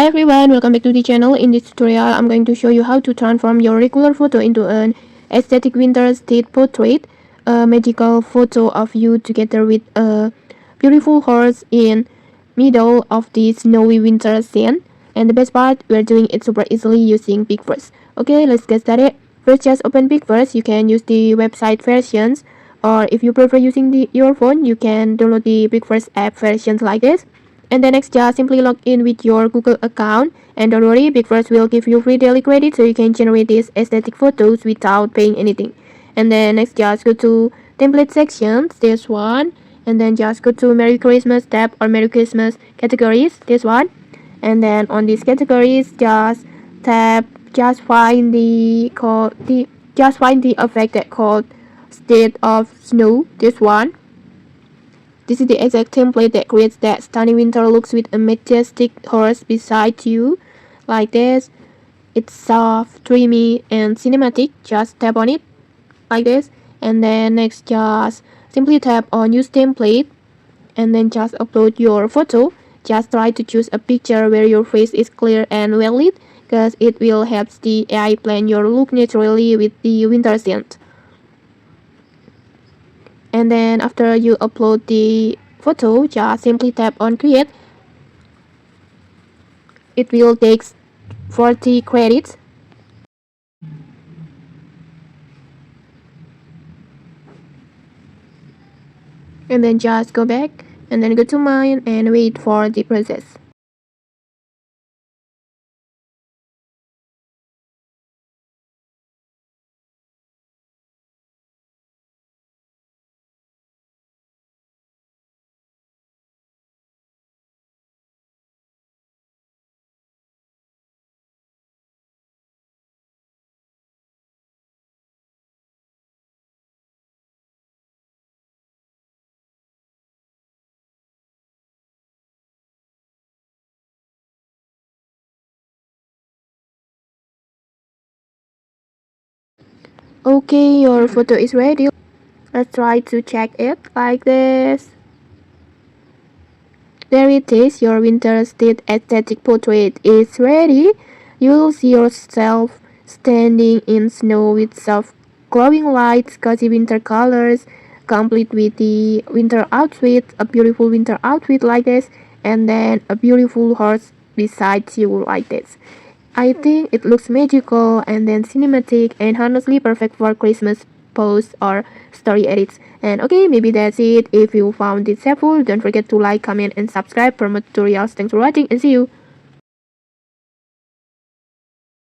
Hi everyone, welcome back to the channel. In this tutorial, I'm going to show you how to transform your regular photo into an aesthetic winter state portrait, a magical photo of you together with a beautiful horse in middle of the snowy winter scene. And the best part, we're doing it super easily using Pixverse. Okay, let's get started. First, just open Pixverse. You can use the website versions, or if you prefer using your phone, you can download the Pixverse app versions like this. And then next, just simply log in with your Google account. And don't worry, Pixverse will give you free daily credit so you can generate these aesthetic photos without paying anything. And then next, just go to template sections, this one. And then just go to Merry Christmas tab or Merry Christmas categories, this one. And then on these categories, just tab, just find the effect that called state of snow, this one. This is the exact template that creates that stunning winter looks with a majestic horse beside you, like this. It's soft, dreamy, and cinematic. Just tap on it, like this. And then next, just simply tap on use template, and then just upload your photo. Just try to choose a picture where your face is clear and well lit, because it will help the AI plan your look naturally with the winter scene. And then after you upload the photo, just simply tap on create. It will take 40 credits. And then just go back and then go to mine and wait for the process. Okay, your photo is ready. Let's try to check it like this. There it is, your winter state aesthetic portrait is ready. You will see yourself standing in snow with soft glowing lights, cozy winter colors, complete with the winter outfit, a beautiful winter outfit like this, and then a beautiful horse beside you like this. I think it looks magical and then cinematic and honestly perfect for Christmas posts or story edits. And okay, maybe that's it. If you found this helpful, don't forget to like, comment, and subscribe for more tutorials. Thanks for watching and see you.